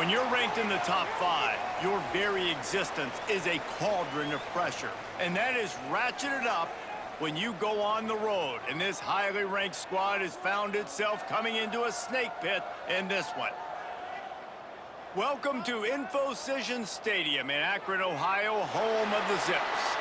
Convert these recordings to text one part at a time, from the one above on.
When you're ranked in the top 5, your very existence is a cauldron of pressure. And that is ratcheted up when you go on the road. And this highly ranked squad has found itself coming into a snake pit in this one. Welcome to InfoCision Stadium in Akron, Ohio, home of the Zips.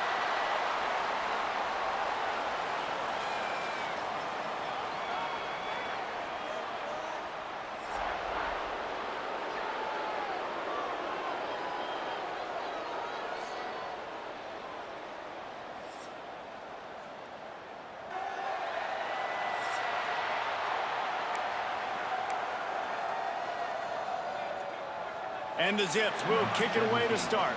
And the Zips will kick it away to start.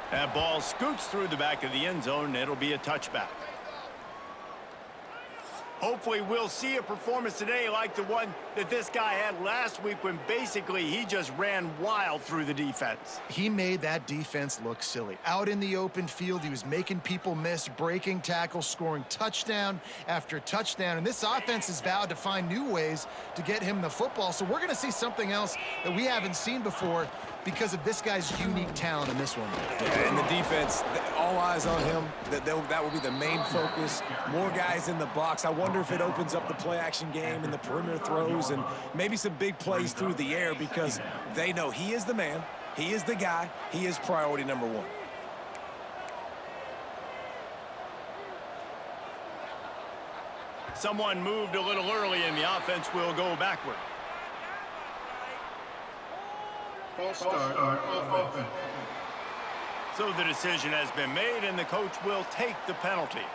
That ball scoots through the back of the end zone, and it'll be a touchback. Hopefully we'll see a performance today like the one that this guy had last week when basically he just ran wild through the defense. He made that defense look silly. Out in the open field, he was making people miss, breaking tackles, scoring touchdown after touchdown. And this offense has vowed to find new ways to get him the football. So we're going to see something else that we haven't seen before because of this guy's unique talent in this one. Yeah, and the defense, all eyes on him. That will be the main focus. More guys in the box. I wonder if it opens up the play-action game and the perimeter throws and maybe some big plays through the air because they know he is the man, he is the guy, he is priority number one. Someone moved a little early, and the offense will go backward. False start on offense. So the decision has been made, and the coach will take the penalty.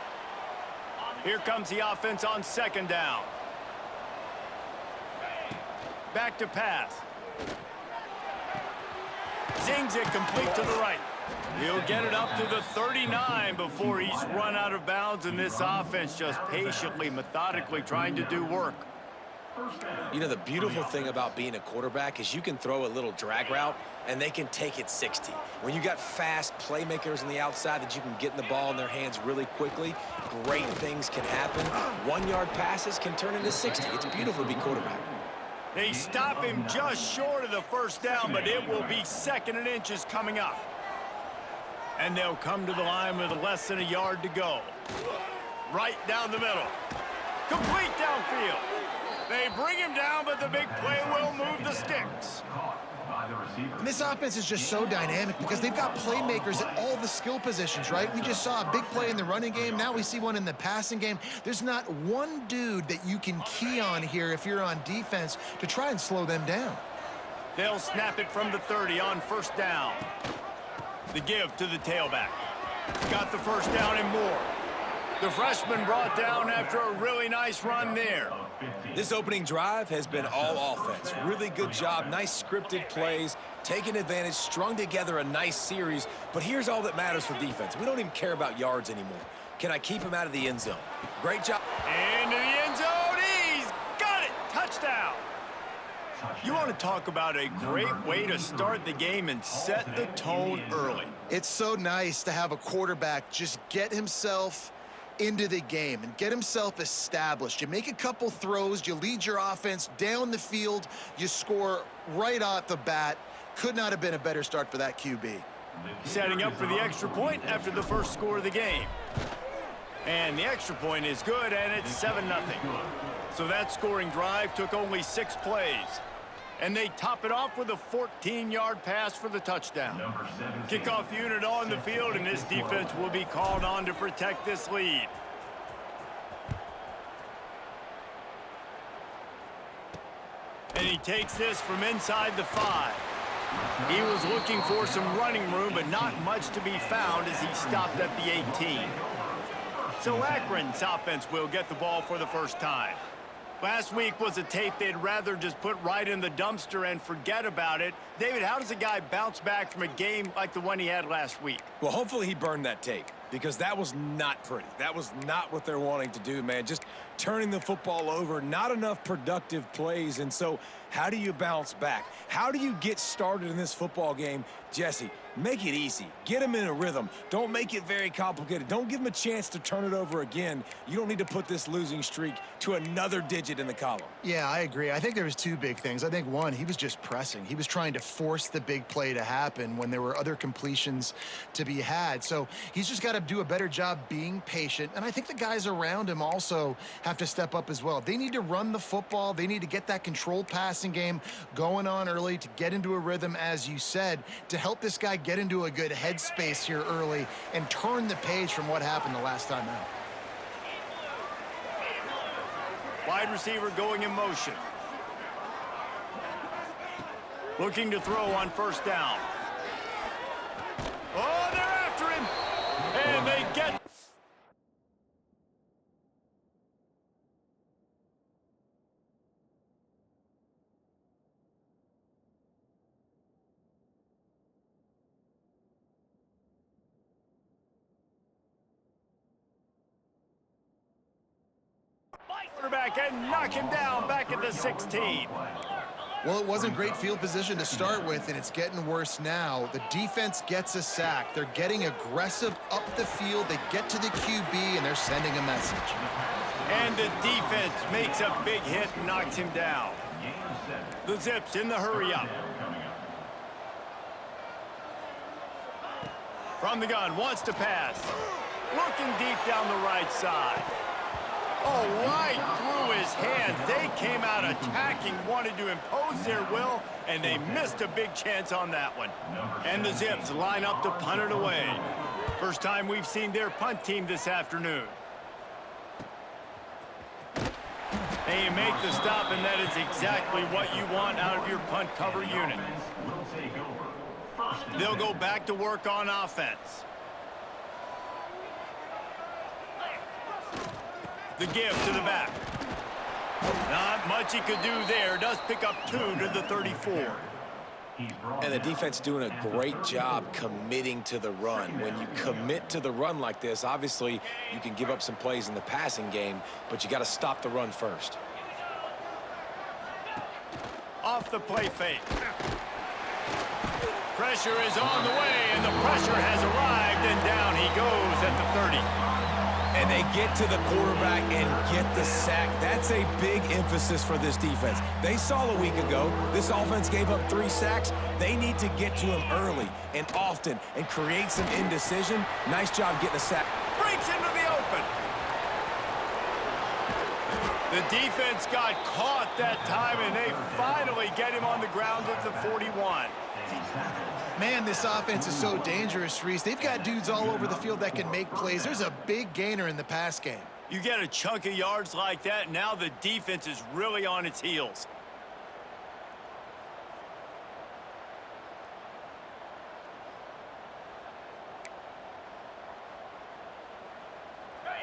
Here comes the offense on second down. Back to pass. Zings it complete to the right. He'll get it up to the 39 before he's run out of bounds, and this offense just patiently, methodically trying to do work. You know, the beautiful thing about being a quarterback is you can throw a little drag route and they can take it 60. When you got fast playmakers on the outside that you can get the ball in their hands really quickly, great things can happen. 1-yard passes can turn into 60. It's beautiful to be quarterback. They stop him just short of the first down, but it will be 2nd and inches coming up. And they'll come to the line with less than a yard to go. Right down the middle. Complete downfield. They bring him down, but the big play will move the sticks. And this offense is just so dynamic because they've got playmakers at all the skill positions, right? We just saw a big play in the running game. Now we see one in the passing game. There's not one dude that you can key on here if you're on defense to try and slow them down. They'll snap it from the 30 on first down. The give to the tailback. Got the first down and more. The freshman brought down after a really nice run there. This opening drive has been all offense. Really good job, nice scripted plays, taking advantage, strung together a nice series. But here's all that matters for defense. We don't even care about yards anymore. Can I keep him out of the end zone? Great job. Into the end zone, he's got it! Touchdown! You want to talk about a great way to start the game and set the tone early. It's so nice to have a quarterback just get himself into the game and get himself established. You make a couple throws, you lead your offense down the field, you score right off the bat. Could not have been a better start for that QB. Setting up for the extra point after the first score of the game. And the extra point is good, and it's 7-0. So that scoring drive took only 6 plays. And they top it off with a 14-yard pass for the touchdown. Kickoff unit on the field, and this defense will be called on to protect this lead. And he takes this from inside the 5. He was looking for some running room, but not much to be found as he stopped at the 18. So Akron's offense will get the ball for the first time. Last week was a tape they'd rather just put right in the dumpster and forget about it. David, how does a guy bounce back from a game like the one he had last week? Well, hopefully he burned that tape because that was not pretty. That was not what they're wanting to do, man. Just turning the football over, not enough productive plays. And so how do you bounce back? How do you get started in this football game? Jesse, make it easy. Get them in a rhythm. Don't make it very complicated. Don't give them a chance to turn it over again. You don't need to put this losing streak to another digit in the column. Yeah, I agree. I think there was two big things. I think one, he was just pressing. He was trying to force the big play to happen when there were other completions to be had. So he's just got to do a better job being patient. And I think the guys around him also have to step up as well. They need to run the football. They need to get that controlled passing game going on early to get into a rhythm, as you said, to help this guy get into a good headspace here early and turn the page from what happened the last time out. Wide receiver going in motion. Looking to throw on first down. Oh, they're after him. And they get... quarterback and knock him down back at the 16. Well, it wasn't great field position to start with, and it's getting worse now. The defense gets a sack. They're getting aggressive up the field. They get to the QB, and they're sending a message. And the defense makes a big hit and knocks him down. The Zips in the hurry up. From the gun, wants to pass. Looking deep down the right side. Oh, right through his hands. They came out attacking, wanted to impose their will, and they missed a big chance on that one. And the Zips line up to punt it away. First time we've seen their punt team this afternoon. They make the stop, and that is exactly what you want out of your punt cover unit. They'll go back to work on offense. The give to the back. Not much he could do there. Does pick up 2 to the 34. And the defense doing a great job committing to the run. When you commit to the run like this, obviously you can give up some plays in the passing game, but you got to stop the run first. Off the play fake. Pressure is on the way, and the pressure has arrived, and down he goes at the 30. And they get to the quarterback and get the sack. That's a big emphasis for this defense. They saw a week ago this offense gave up 3 sacks. They need to get to him early and often and create some indecision. Nice job getting a sack. Breaks into the open. The defense got caught that time, and they finally get him on the ground at the 41. Man, this offense is so dangerous, Reese. They've got dudes all over the field that can make plays. There's a big gainer in the pass game. You get a chunk of yards like that, now the defense is really on its heels.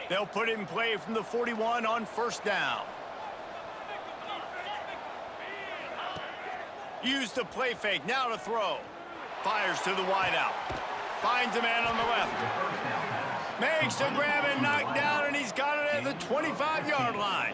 They'll put it in play from the 41 on first down. Use the play fake, now to throw. Fires to the wideout. Finds a man on the left. Makes the grab and knock down, and he's got it at the 25-yard line.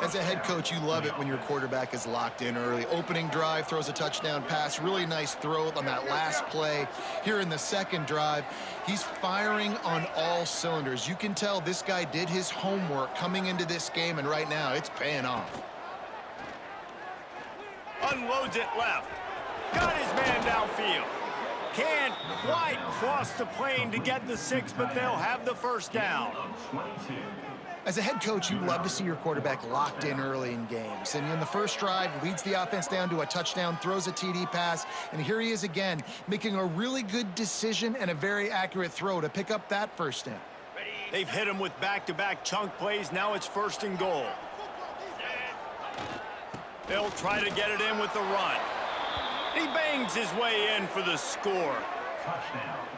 As a head coach, you love it when your quarterback is locked in early. Opening drive, throws a touchdown pass. Really nice throw on that last play. Here in the second drive, he's firing on all cylinders. You can tell this guy did his homework coming into this game, and right now it's paying off. Unloads it left. Got his man downfield. Can't quite cross the plane to get the 6, but they'll have the first down. As a head coach, you love to see your quarterback locked in early in games. And in the first drive, leads the offense down to a touchdown, throws a TD pass, and here he is again, making a really good decision and a very accurate throw to pick up that first down. They've hit him with back-to-back chunk plays. Now it's 1st and goal. They'll try to get it in with the run. He bangs his way in for the score.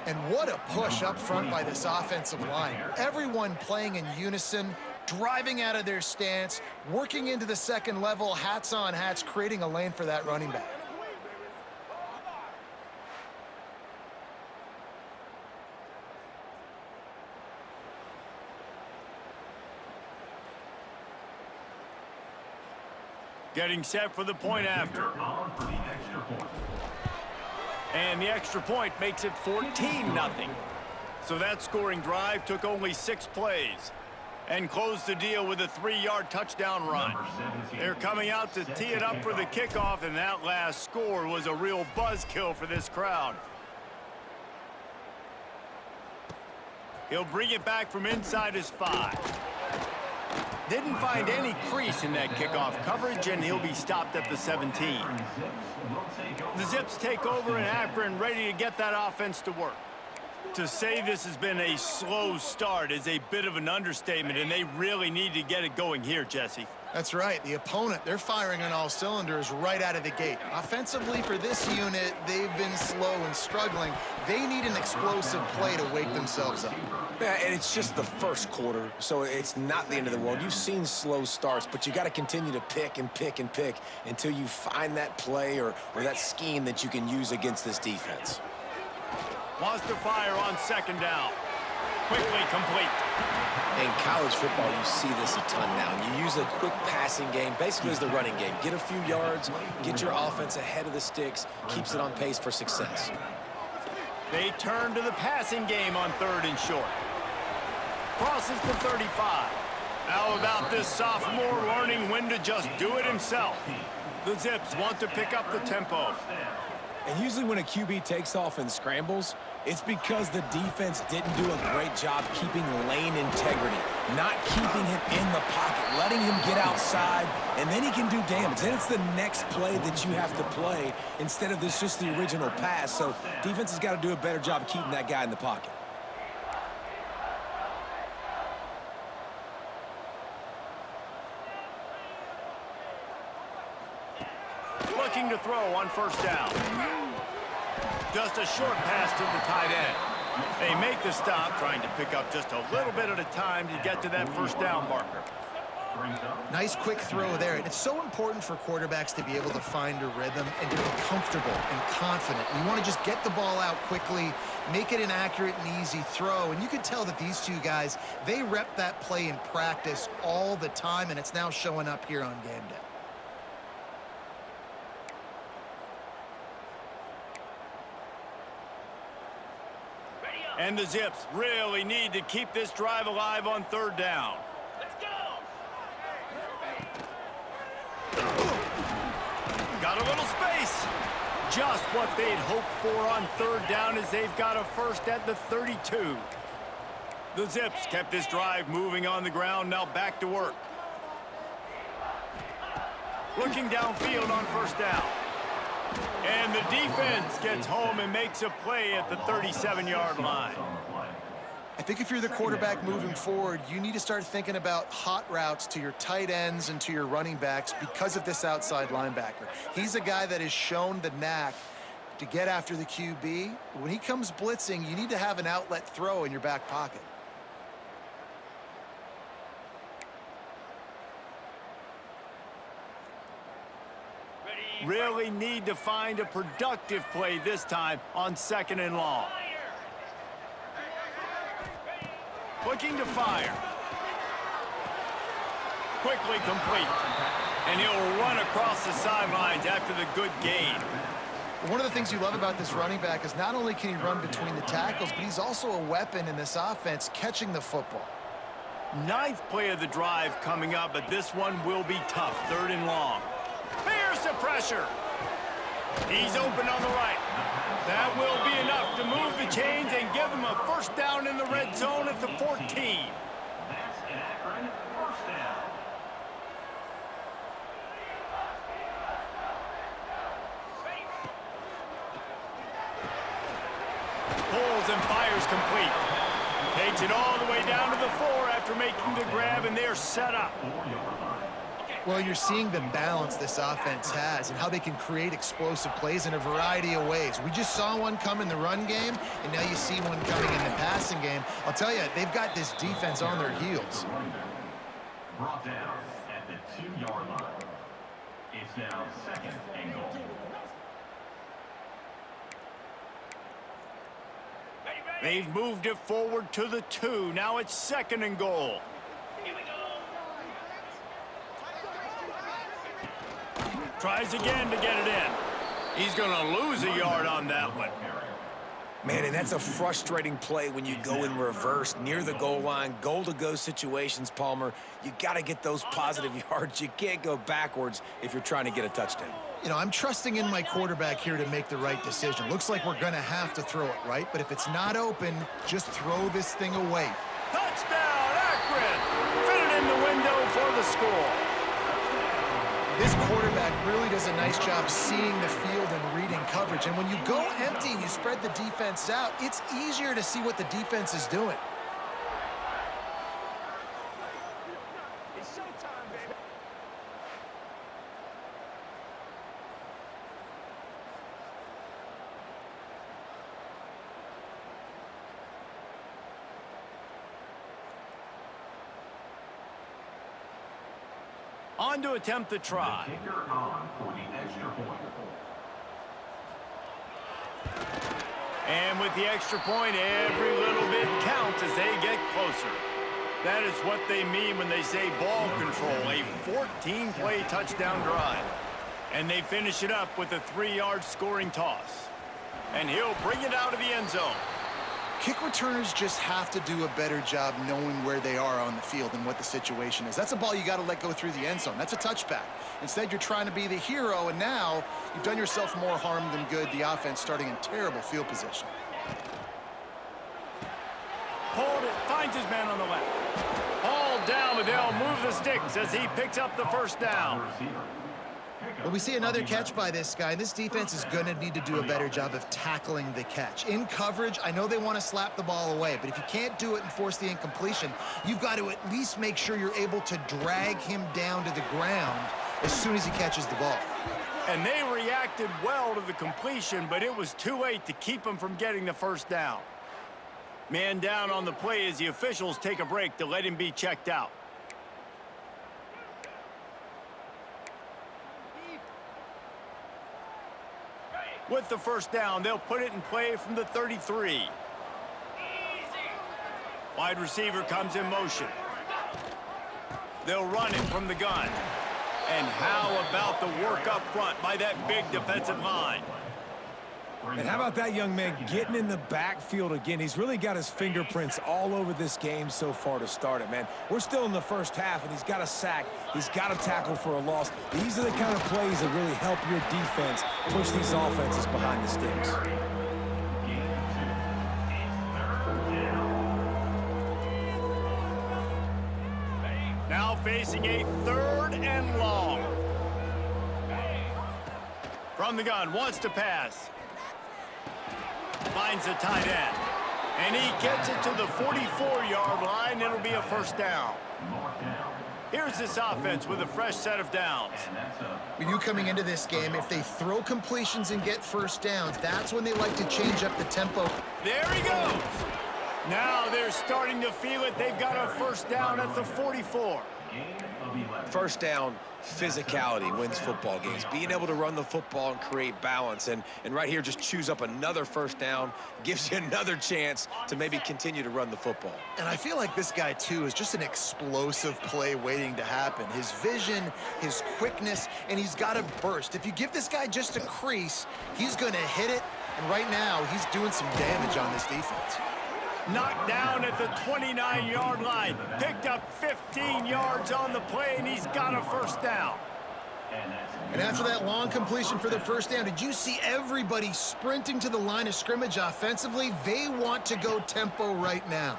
And what a push up front by this offensive line. Everyone playing in unison, driving out of their stance, working into the second level, hats on hats, creating a lane for that running back. Getting set for the point after. And the extra point makes it 14-0. So that scoring drive took only 6 plays and closed the deal with a 3-yard touchdown run. They're coming out to tee it up for the kickoff, and that last score was a real buzzkill for this crowd. He'll bring it back from inside his 5. Didn't find any crease in that kickoff coverage, and he'll be stopped at the 17. The Zips take over in Akron, ready to get that offense to work. To say this has been a slow start is a bit of an understatement, and they really need to get it going here, Jesse. That's right. The opponent, they're firing on all cylinders right out of the gate. Offensively, for this unit, they've been slow and struggling. They need an explosive play to wake themselves up. Yeah, and it's just the first quarter, so it's not the end of the world. You've seen slow starts, but you got to continue to pick and pick and pick until you find that play or that scheme that you can use against this defense. Wants to fire on second down. Quickly complete. In college football, you see this a ton now. You use a quick passing game, basically as the running game. Get a few yards, get your offense ahead of the sticks, keeps it on pace for success. They turn to the passing game on 3rd and short. Crosses the 35. How about this sophomore learning when to just do it himself? The Zips want to pick up the tempo. And usually when a QB takes off and scrambles, it's because the defense didn't do a great job keeping lane integrity, not keeping him in the pocket, letting him get outside, and then he can do damage. Then it's the next play that you have to play instead of this just the original pass. So defense has got to do a better job keeping that guy in the pocket. Looking to throw on 1st down. Just a short pass to the tight end. They make the stop, trying to pick up just a little bit at a time to get to that 1st down marker. Nice quick throw there. And it's so important for quarterbacks to be able to find a rhythm and to be comfortable and confident. You want to just get the ball out quickly, make it an accurate and easy throw. And you can tell that these two guys, they rep that play in practice all the time, and it's now showing up here on game day. And the Zips really need to keep this drive alive on 3rd down. Let's go! Got a little space. Just what they'd hoped for on 3rd down as they've got a first at the 32. The Zips kept this drive moving on the ground, now back to work. Looking downfield on 1st down. And the defense gets home and makes a play at the 37-yard line. I think if you're the quarterback moving forward, you need to start thinking about hot routes to your tight ends and to your running backs because of this outside linebacker. He's a guy that has shown the knack to get after the QB. When he comes blitzing, you need to have an outlet throw in your back pocket. Really need to find a productive play this time on 2nd and long. Looking to fire. Quickly complete. And he'll run across the sidelines after the good gain. One of the things you love about this running back is not only can he run between the tackles, but he's also a weapon in this offense catching the football. 9th play of the drive coming up, but this one will be tough. 3rd and long. Here's the pressure. He's open on the right. That will be enough to move the chains and give them a 1st down in the red zone at the 14. That's an Akron 1st down. Pulls and fires complete. Takes it all the way down to the 4 after making the grab, and they're set up. Well, you're seeing the balance this offense has and how they can create explosive plays in a variety of ways. We just saw one come in the run game, and now you see one coming in the passing game. I'll tell you, they've got this defense on their heels. Brought down at the 2-yard line. It's now 2nd and goal. They've moved it forward to the 2. Now it's 2nd and goal. Tries again to get it in. He's going to lose a yard on that one. Man, and that's a frustrating play when you go in reverse near the goal line, goal-to-go situations, Palmer. You got to get those positive yards. You can't go backwards if you're trying to get a touchdown. You know, I'm trusting in my quarterback here to make the right decision. Looks like we're going to have to throw it, right? But if it's not open, just throw this thing away. Touchdown, Akron! Fit it in the window for the score. This quarterback really does a nice job seeing the field and reading coverage. And when you go empty and you spread the defense out, it's easier to see what the defense is doing. It's showtime, baby. On to attempt the try. Kicker on for the extra point. And with the extra point, every little bit counts as they get closer. That is what they mean when they say ball control, a 14-play touchdown drive. And they finish it up with a 3-yard scoring toss. And he'll bring it out of the end zone. Kick returners just have to do a better job knowing where they are on the field and what the situation is. That's a ball you got to let go through the end zone. That's a touchback. Instead, you're trying to be the hero, and now you've done yourself more harm than good. The offense starting in terrible field position. Pulled it, finds his man on the left. Hauled down, but they'll move the sticks as he picks up the first down. But we see another catch by this guy. This defense is going to need to do a better job of tackling the catch. In coverage, I know they want to slap the ball away, but if you can't do it and force the incompletion, you've got to at least make sure you're able to drag him down to the ground as soon as he catches the ball. And they reacted well to the completion, but it was too late to keep him from getting the first down. Man down on the play as the officials take a break to let him be checked out. With the first down, they'll put it in play from the 33. Wide receiver comes in motion. They'll run it from the gun. And how about the work up front by that big defensive line? And how about that young man getting in the backfield again? He's really got his fingerprints all over this game so far to start it, man. We're still in the first half, and he's got a sack. He's got a tackle for a loss. These are the kind of plays that really help your defense push these offenses behind the sticks. Now facing a 3rd and long. From the gun, wants to pass. Finds the tight end. And he gets it to the 44-yard line. It'll be a first down. Here's this offense with a fresh set of downs. When you coming into this game, if they throw completions and get first downs, that's when they like to change up the tempo. There he goes. Now they're starting to feel it. They've got a first down at the 44. First down, physicality wins football games. Being able to run the football and create balance. And right here, just choose up another first down, gives you another chance to maybe continue to run the football. And I feel like this guy, too, is just an explosive play waiting to happen. His vision, his quickness, and he's got a burst. If you give this guy just a crease, he's going to hit it. And right now, he's doing some damage on this defense. Knocked down at the 29-yard line. Picked up 15 yards on the play, and he's got a first down. And after that long completion for the first down, did you see everybody sprinting to the line of scrimmage offensively? They want to go tempo right now.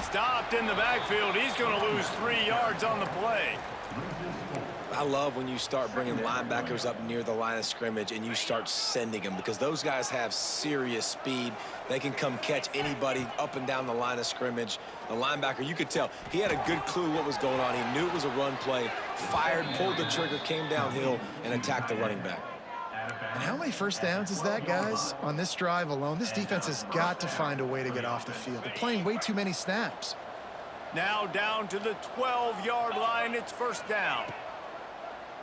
Stopped in the backfield. He's going to lose 3 yards on the play. I love when you start bringing linebackers up near the line of scrimmage and you start sending them, because those guys have serious speed. They can come catch anybody up and down the line of scrimmage. The linebacker, you could tell, he had a good clue what was going on. He knew it was a run play, fired, pulled the trigger, came downhill, and attacked the running back. And how many first downs is that, guys? On this drive alone, this defense has got to find a way to get off the field. They're playing way too many snaps. Now down to the 12-yard line. It's first down.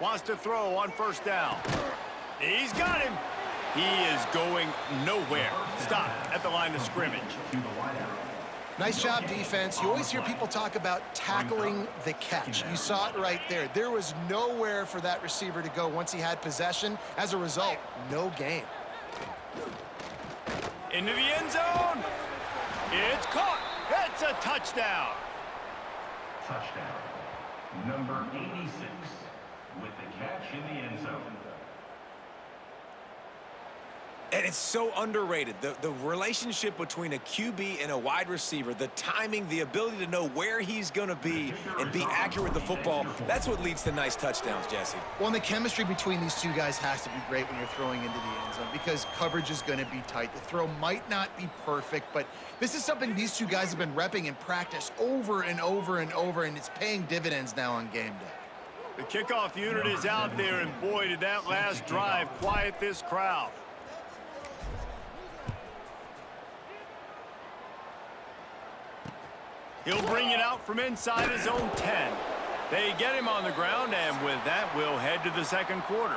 Wants to throw on first down. He's got him. He is going nowhere. Stop at the line of scrimmage. Nice job, defense. You always hear people talk about tackling the catch. You saw it right there. There was nowhere for that receiver to go once he had possession. As a result, no gain. Into the end zone. It's caught. It's a touchdown. Touchdown. Number 86 with the catch in the end zone. And it's so underrated. The relationship between a QB and a wide receiver, the timing, the ability to know where he's going to be and be accurate with the football, that's what leads to nice touchdowns, Jesse. Well, and the chemistry between these two guys has to be great when you're throwing into the end zone because coverage is going to be tight. The throw might not be perfect, but this is something these two guys have been repping in practice over and over and over, and it's paying dividends now on game day. The kickoff unit is out there, and boy, did that last drive quiet this crowd. He'll bring it out from inside his own 10. They get him on the ground, and with that, we'll head to the second quarter.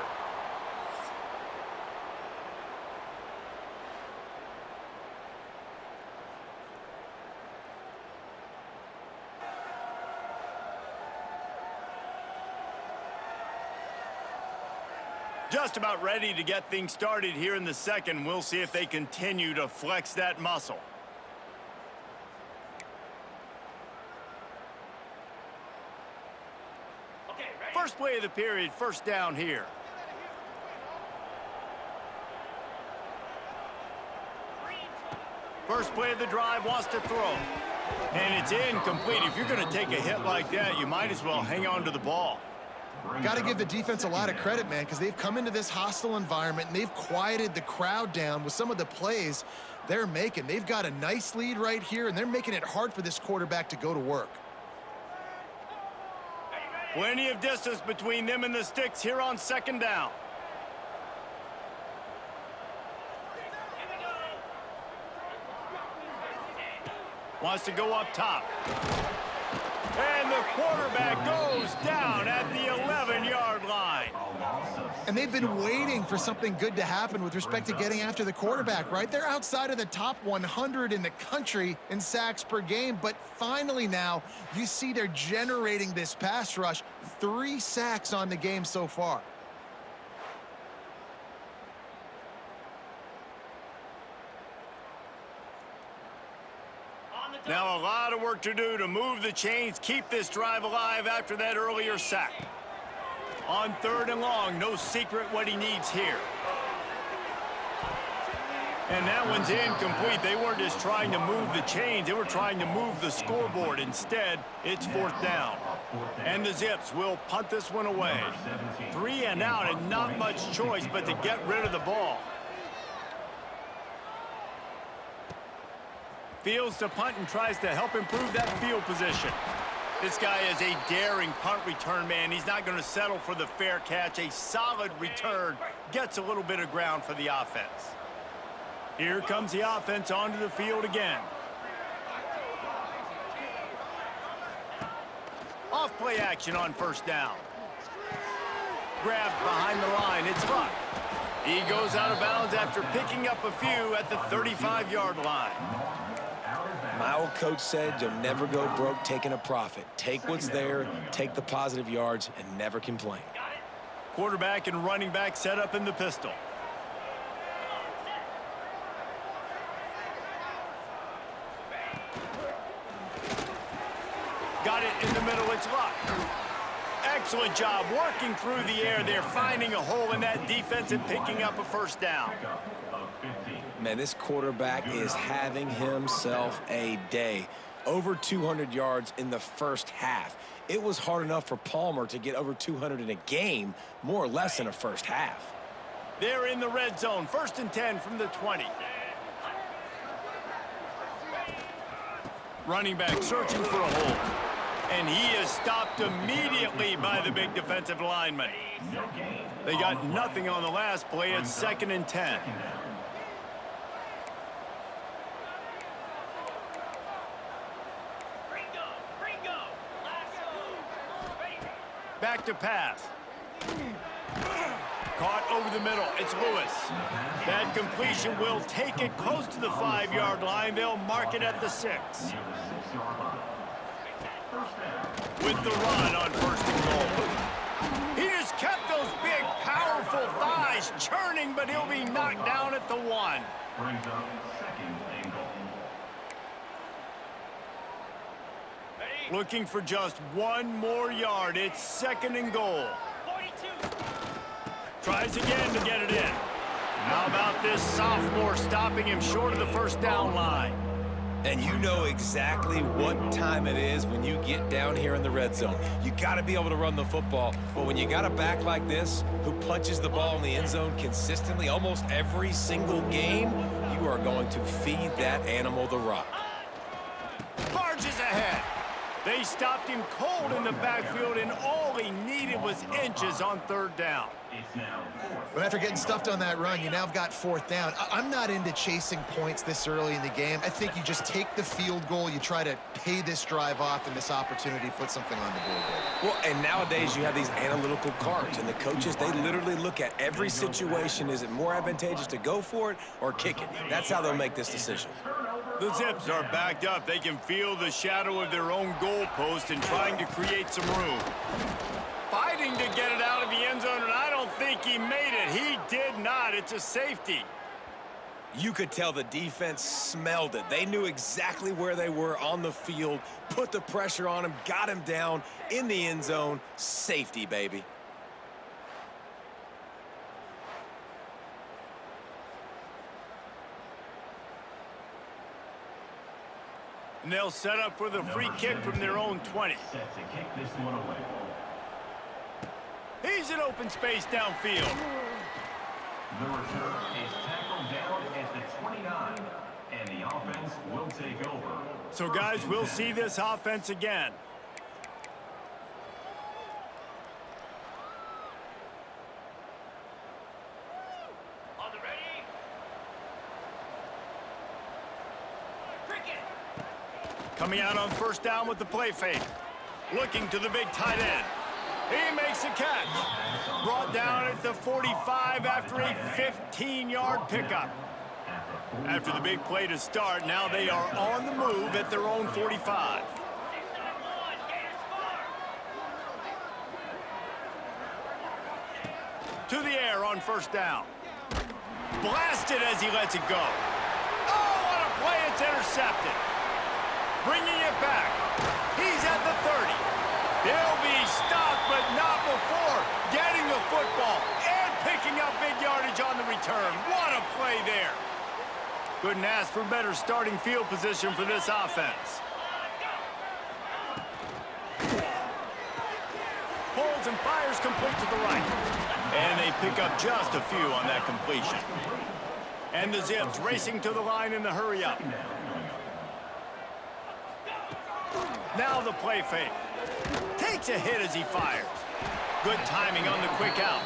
Just about ready to get things started here in the second. We'll see if they continue to flex that muscle. First play of the period, first down here. First play of the drive, wants to throw. And it's incomplete. If you're going to take a hit like that, you might as well hang on to the ball. Got to give the defense a lot of credit, man, because they've come into this hostile environment and they've quieted the crowd down with some of the plays they're making. They've got a nice lead right here, and they're making it hard for this quarterback to go to work. Plenty of distance between them and the sticks here on second down. Wants to go up top. And the quarterback goes down at the 11-yard line. And they've been waiting for something good to happen with respect to getting after the quarterback, right? They're outside of the top 100 in the country in sacks per game, but finally now you see they're generating this pass rush. 3 sacks on the game so far. Now a lot of work to do to move the chains, keep this drive alive after that earlier sack. On third and long, no secret what he needs here. And that one's incomplete. They weren't just trying to move the chains, they were trying to move the scoreboard. Instead, it's fourth down. And the Zips will punt this one away. 3 and out, and not much choice but to get rid of the ball. Fields to punt and tries to help improve that field position. This guy is a daring punt return man. He's not going to settle for the fair catch. A solid return gets a little bit of ground for the offense. Here comes the offense onto the field again. Off play action on first down. Grabbed behind the line. It's Luck. He goes out of bounds after picking up a few at the 35-yard line. My old coach said you'll never go broke taking a profit. Take what's there, take the positive yards, and never complain. Quarterback and running back set up in the pistol. Got it in the middle, it's Luck. Excellent job working through the air there, finding a hole in that defense and picking up a first down. Man, this quarterback is having himself a day. Over 200 yards in the first half. It was hard enough for Palmer to get over 200 in a game, more or less in a first half. They're in the red zone, 1st and 10 from the 20. Running back searching for a hole. And he is stopped immediately by the big defensive lineman. They got nothing on the last play. It's 2nd and 10. Back to pass. caught over the middle. It's Lewis. That completion will take it close to the 5-yard line. They'll mark it at the 6. With the run on 1st and goal. He just kept those big, powerful thighs churning, but he'll be knocked down at the 1. Brings up 2nd and goal. Looking for just 1 more yard. It's 2nd and goal. Tries again to get it in. How about this sophomore stopping him short of the 1st down line? And you know exactly what time it is when you get down here in the red zone. You got to be able to run the football. But when you got a back like this who punches the ball in the end zone consistently almost every single game, you are going to feed that animal the rock. Barges ahead. They stopped him cold in the backfield, and all he needed was inches on 3rd down. It's now 4th. But after getting stuffed on that run, you now have got 4th down. I'm not into chasing points this early in the game. I think you just take the field goal, you try to pay this drive off, and this opportunity put something on the board. Well, and nowadays you have these analytical cards, and the coaches, they literally look at every situation. Is it more advantageous to go for it or kick it? That's how they'll make this decision. The Zips are backed up. They can feel the shadow of their own goalpost and trying to create some room. Fighting to get it out of the end zone, and I don't think he made it. He did not. It's a safety. You could tell the defense smelled it. They knew exactly where they were on the field, put the pressure on him, got him down in the end zone. Safety, baby. And they'll set up for the free kick from their own 20. Set to kick this one away. He's in open space downfield. The return is tackled down at the 29, and the offense will take over. So, guys, we'll see this offense again. On the ready. Cricket. Coming out on 1st down with the play fake. Looking to the big tight end. He makes a catch. Brought down at the 45 after a 15-yard pickup. After the big play to start, now they are on the move at their own 45. To the air on 1st down. Blasted as he lets it go. Oh, what a play. It's intercepted. Bringing it back. He's at the 30. He'll be stopped, but not before getting the football and picking up big yardage on the return. What a play there. Couldn't ask for better starting field position for this offense. Pulls and fires complete to the right. And they pick up just a few on that completion. And the Zips racing to the line in the hurry up. Now the play fake. Takes a hit as he fires. Good timing on the quick out.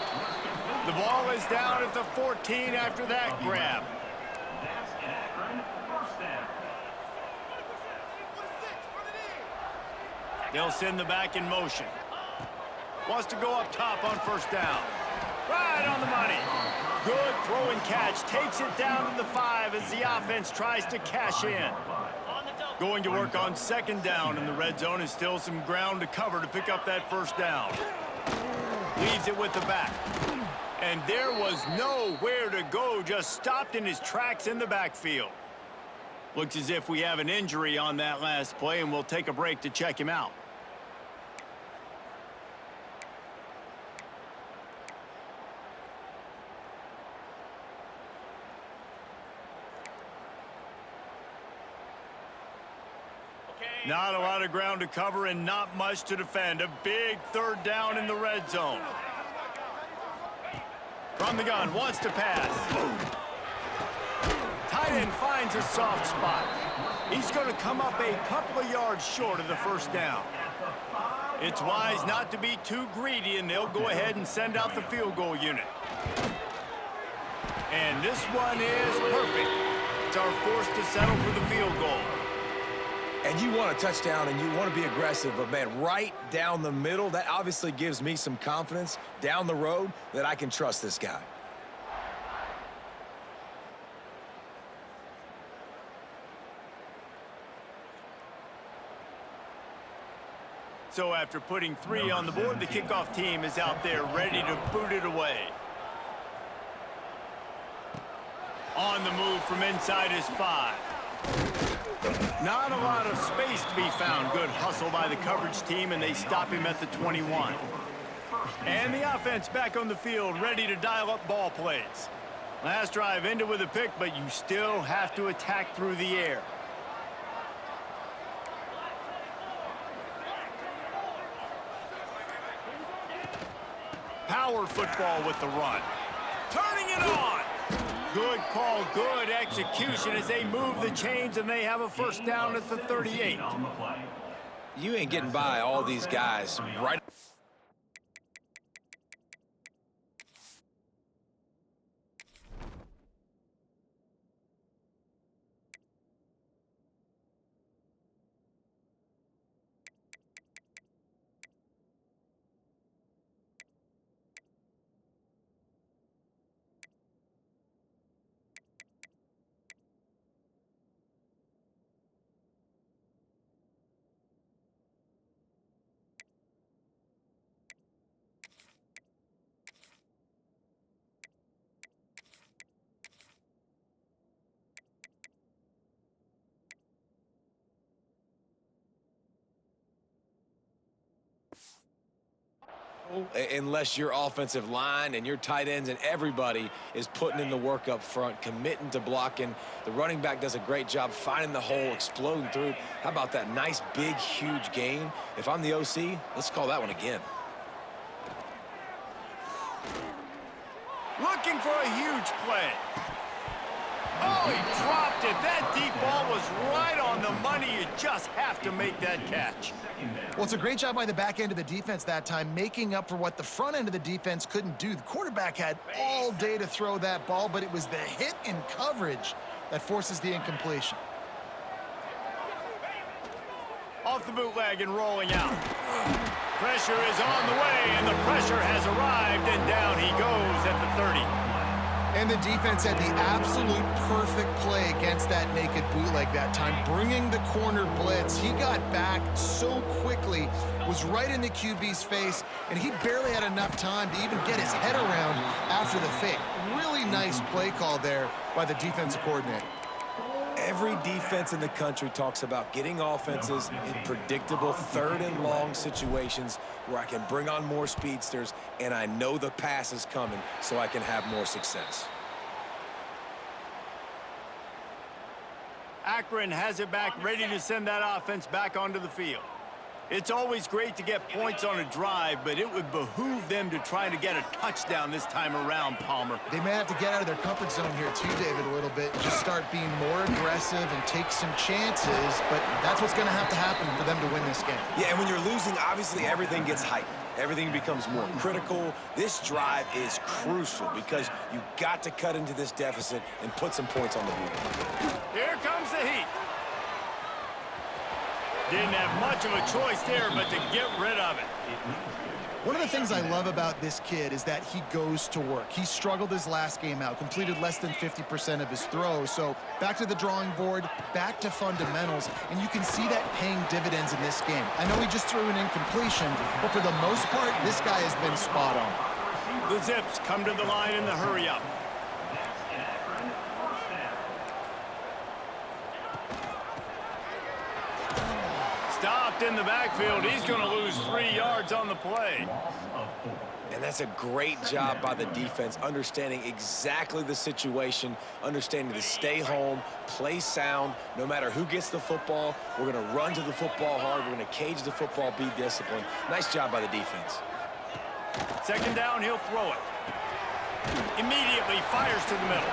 The ball is down at the 14 after that grab. That's an Akron 1st down. They'll send the back in motion. Wants to go up top on 1st down. Right on the money. Good throw and catch. Takes it down to the 5 as the offense tries to cash in. Going to work on 2nd down in the red zone, and still some ground to cover to pick up that 1st down. Leaves it with the back. And there was nowhere to go, just stopped in his tracks in the backfield. Looks as if we have an injury on that last play, and we'll take a break to check him out. Not a lot of ground to cover and not much to defend. A big 3rd down in the red zone. From the gun, wants to pass. Tight end finds a soft spot. He's going to come up a couple of yards short of the 1st down. It's wise not to be too greedy, and they'll go ahead and send out the field goal unit. And this one is perfect. It's our force to settle for the field goal. And you want a touchdown and you want to be aggressive, but, man, right down the middle, that obviously gives me some confidence down the road that I can trust this guy. So after putting 3 on the board, the kickoff team is out there ready to boot it away. On the move from inside his 5. Not a lot of space to be found. Good hustle by the coverage team, and they stop him at the 21. And the offense back on the field, ready to dial up ball plays. Last drive ended with a pick, but you still have to attack through the air. Power football with the run. Turning it on. Good call, good execution as they move the chains, and they have a first down at the 38. You ain't getting by all these guys right. Unless your offensive line and your tight ends and everybody is putting in the work up front, committing to blocking. The running back does a great job finding the hole, exploding through. How about that nice, big, huge gain? If I'm the OC, let's call that one again. Looking for a huge play. Oh, he dropped it. That deep ball was right on the money. You just have to make that catch. Well, it's a great job by the back end of the defense that time, making up for what the front end of the defense couldn't do. The quarterback had all day to throw that ball, but it was the hit in coverage that forces the incompletion. Off the bootleg and rolling out. Pressure is on the way, and the pressure has arrived, and down he goes at the 30. And the defense had the absolute perfect play against that naked bootleg that time, bringing the corner blitz. He got back so quickly, was right in the QB's face, and he barely had enough time to even get his head around after the fake. Really nice play call there by the defensive coordinator. Every defense in the country talks about getting offenses in predictable third and long situations where I can bring on more speedsters and I know the pass is coming so I can have more success. Akron has it back, ready to send that offense back onto the field. It's always great to get points on a drive, but it would behoove them to try to get a touchdown this time around, Palmer. They may have to get out of their comfort zone here too, David, a little bit. Just start being more aggressive and take some chances, but that's what's going to happen for them to win this game. Yeah, and when you're losing, obviously everything gets heightened. Everything becomes more critical. This drive is crucial because you got to cut into this deficit and put some points on the board. Here comes the heat. Didn't have much of a choice there, but to get rid of it. One of the things I love about this kid is that he goes to work. He struggled his last game out, completed less than 50% of his throws. So back to the drawing board, back to fundamentals, and you can see that paying dividends in this game. I know he just threw an incompletion, but for the most part, this guy has been spot on. The Zips come to the line in the hurry-up. Stopped in the backfield. He's going to lose 3 yards on the play. And that's a great job by the defense, understanding exactly the situation, understanding to stay home, play sound. No matter who gets the football, we're going to run to the football hard. We're going to cage the football, be disciplined. Nice job by the defense. Second down, he'll throw it. Immediately fires to the middle.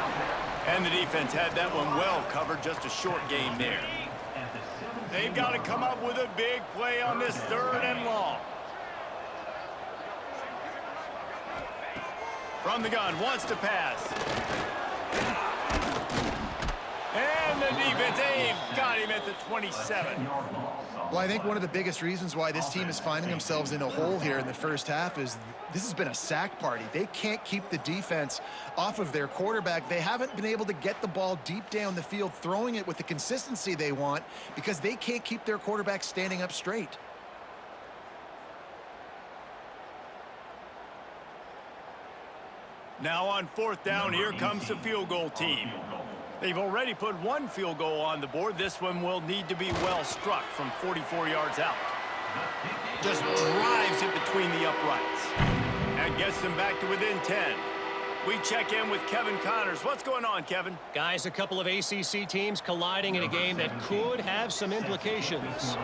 And the defense had that one well covered, just a short gain there. They've got to come up with a big play on this third and long. From the gun, wants to pass. And the defense, they've got him at the 27. Well, I think one of the biggest reasons why this team is finding themselves in a hole here in the first half is this has been a sack party. They can't keep the defense off of their quarterback. They haven't been able to get the ball deep down the field, throwing it with the consistency they want because they can't keep their quarterback standing up straight. Now on 4th down, here comes the field goal team. They've already put one field goal on the board. This one will need to be well struck from 44 yards out. Just drives it between the uprights and gets them back to within 10. We check in with Kevin Connors. What's going on, Kevin? Guys, a couple of ACC teams colliding in a game that could have some implications.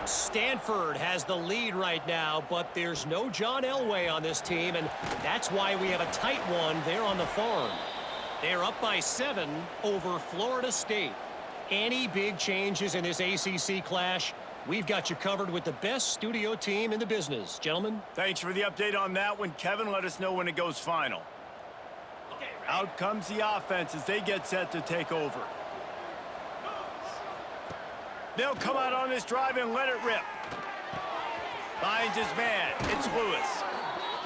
Stanford has the lead right now, but there's no John Elway on this team, and that's why we have a tight one there on the farm. They're up by 7 over Florida State. Any big changes in this ACC clash, we've got you covered with the best studio team in the business. Gentlemen? Thanks for the update on that one, Kevin. Let us know when it goes final. Out comes the offense as they get set to take over. They'll come out on this drive and let it rip. Finds his man. It's Lewis.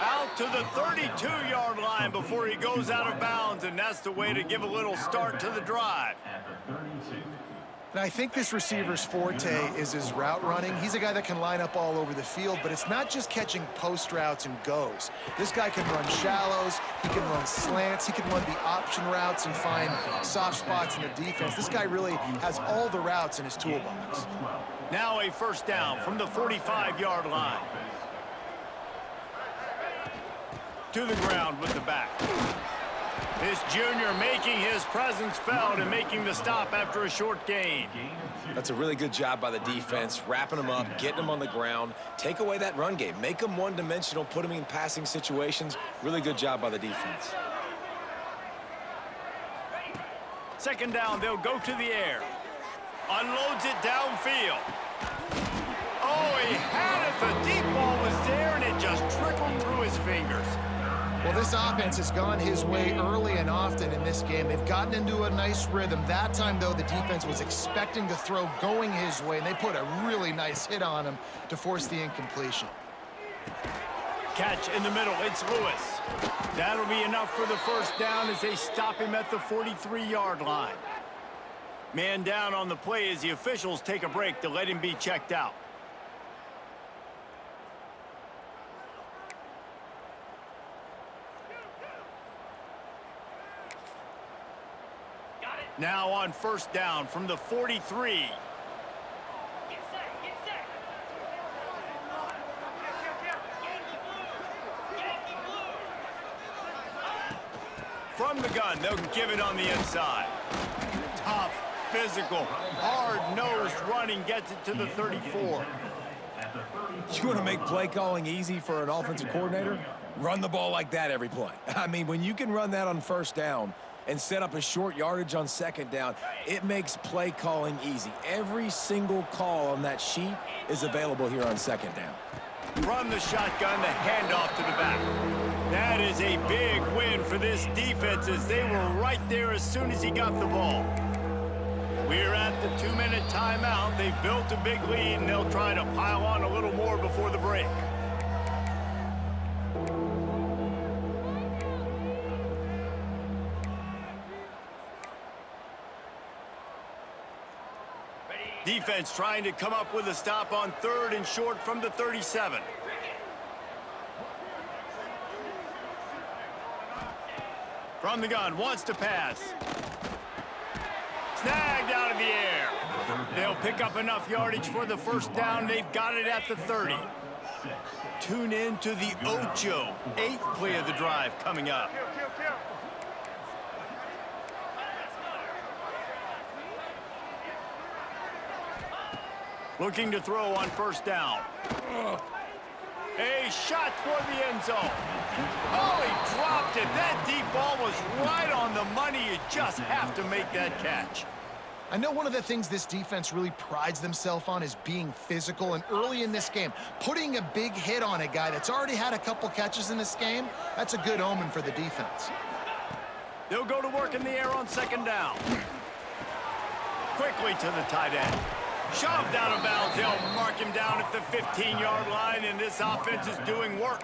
Out to the 32-yard line before he goes out of bounds, and that's the way to give a little start to the drive. And I think this receiver's forte is his route running. He's a guy that can line up all over the field, but it's not just catching post routes and goes. This guy can run shallows, he can run slants, he can run the option routes and find soft spots in the defense. This guy really has all the routes in his toolbox. Now a 1st down from the 45-yard line. To the ground with the back. This junior making his presence felt and making the stop after a short gain. That's a really good job by the defense, wrapping them up, getting them on the ground. Take away that run game. Make them one-dimensional, put them in passing situations. Really good job by the defense. 2nd down, they'll go to the air. Unloads it downfield. Oh, he had it. The deep ball was there, and it just trickled through his fingers. Well, this offense has gone his way early and often in this game. They've gotten into a nice rhythm. That time, though, the defense was expecting the throw going his way, and they put a really nice hit on him to force the incompletion. Catch in the middle. It's Lewis. That'll be enough for the 1st down as they stop him at the 43-yard line. Man down on the play as the officials take a break to let him be checked out. Now on 1st down from the 43. Get set, get set. Yankee blue. From the gun, they'll give it on the inside. Tough, physical, hard-nosed running gets it to the 34. You want to make play calling easy for an offensive coordinator? Run the ball like that every play. I mean, when you can run that on 1st down and set up a short yardage on 2nd down, it makes play calling easy. Every single call on that sheet is available here on 2nd down. From the shotgun, the handoff to the back. That is a big win for this defense as they were right there as soon as he got the ball. We're at the 2-minute timeout. They've built a big lead, and they'll try to pile on a little more before the break. Defense trying to come up with a stop on 3rd and short from the 37. From the gun, wants to pass. Snagged out of the air. They'll pick up enough yardage for the 1st down. They've got it at the 30. Tune in to the Ocho. 8th play of the drive coming up. Looking to throw on 1st down. A shot toward the end zone. Oh, he dropped it. That deep ball was right on the money. You just have to make that catch. I know one of the things this defense really prides themselves on is being physical, and early in this game, putting a big hit on a guy that's already had a couple catches in this game, that's a good omen for the defense. They'll go to work in the air on 2nd down. quickly to the tight end. Shoved out of bounds. They'll mark him down at the 15-yard line, and this offense is doing work.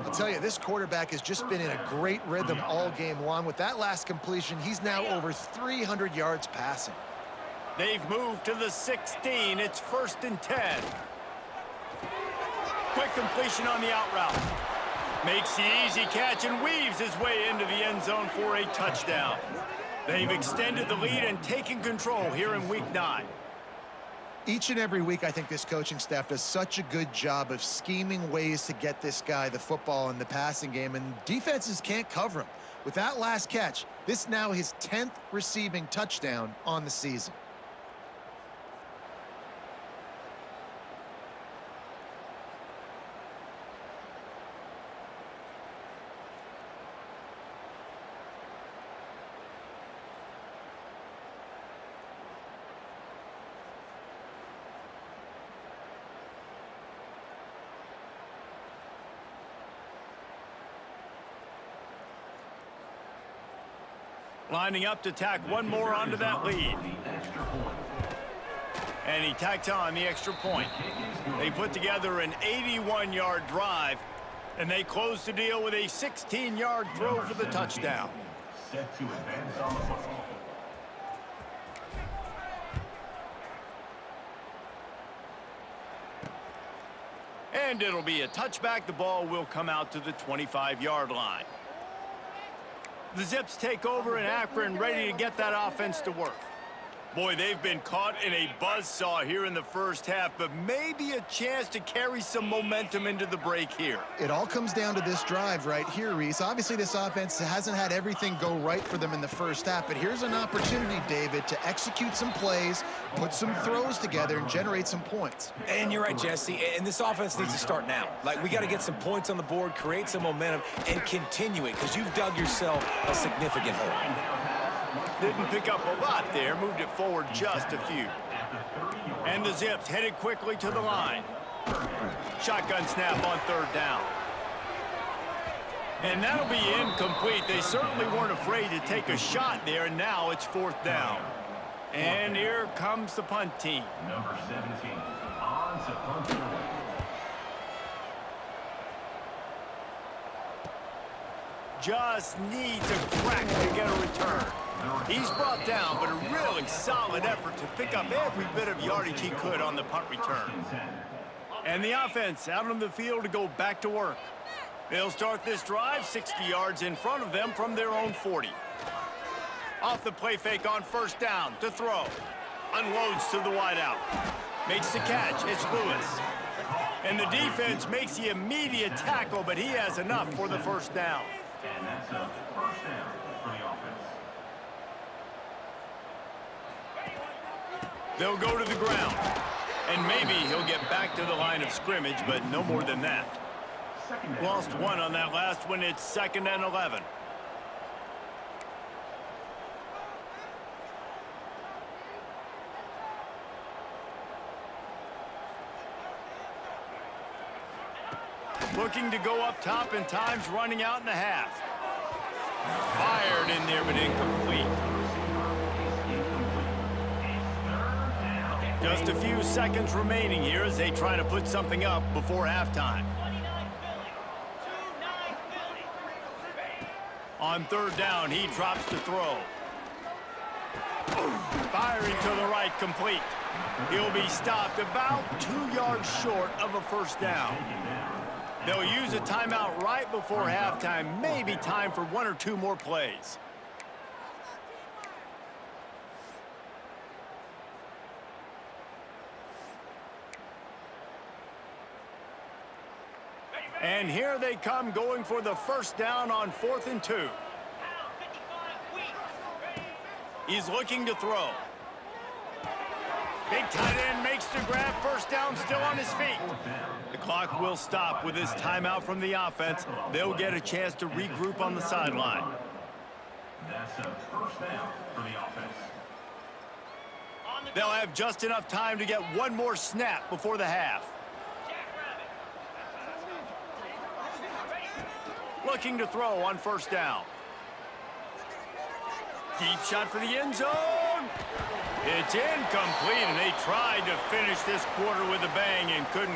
I'll tell you, this quarterback has just been in a great rhythm all game long. With that last completion, he's now over 300 yards passing. They've moved to the 16. It's 1st and 10. Quick completion on the out route. Makes the easy catch and weaves his way into the end zone for a touchdown. They've extended the lead and taken control here in Week 9. Each and every week, I think this coaching staff does such a good job of scheming ways to get this guy the football in the passing game, and defenses can't cover him. With that last catch, this now his 10th receiving touchdown on the season. Lining up to tack one more onto that lead. And he tacks on the extra point. They put together an 81-yard drive, and they close the deal with a 16-yard throw for the touchdown. Set to advance on the football. And it'll be a touchback. The ball will come out to the 25-yard line. The Zips take over in Akron, ready to get that offense to work. Boy, they've been caught in a buzzsaw here in the first half, but maybe a chance to carry some momentum into the break here. It all comes down to this drive right here, Reese. Obviously, this offense hasn't had everything go right for them in the first half, but here's an opportunity, David, to execute some plays, put some throws together, and generate some points. And you're right, Jesse, and this offense needs to start now. Like, we got to get some points on the board, create some momentum, and continue it, because you've dug yourself a significant hole. Didn't pick up a lot there, moved it forward just a few. And the Zips headed quickly to the line. Shotgun snap on 3rd down. And that'll be incomplete. They certainly weren't afraid to take a shot there, and now it's 4th down. And here comes the punt team. Number 17, on to punt away. Just needs a crack to get a return. He's brought down, but a really solid effort to pick up every bit of yardage he could on the punt return. And the offense out on the field to go back to work. They'll start this drive 60 yards in front of them from their own 40. Off the play fake on 1st down to throw. Unloads to the wideout. Makes the catch. It's Lewis. And the defense makes the immediate tackle, but he has enough for the 1st down. And that's a 1st down for the offense. They'll go to the ground. And maybe he'll get back to the line of scrimmage, but no more than that. Lost one on that last one. It's 2nd and 11. Looking to go up top, and time's running out in the half. Fired in there, but incomplete. Just a few seconds remaining here as they try to put something up before halftime. On 3rd down, he drops to throw. Firing to the right, complete. He'll be stopped about 2 yards short of a 1st down. They'll use a timeout right before halftime. Maybe time for 1 or 2 more plays. And here they come, going for the 1st down on 4th and 2. He's looking to throw. Big tight end makes the grab. 1st down, still on his feet. The clock will stop with this timeout from the offense. They'll get a chance to regroup on the sideline. That's a 1st down for the offense. They'll have just enough time to get one more snap before the half. Looking to throw on 1st down. Deep shot for the end zone. It's incomplete, and they tried to finish this quarter with a bang and couldn't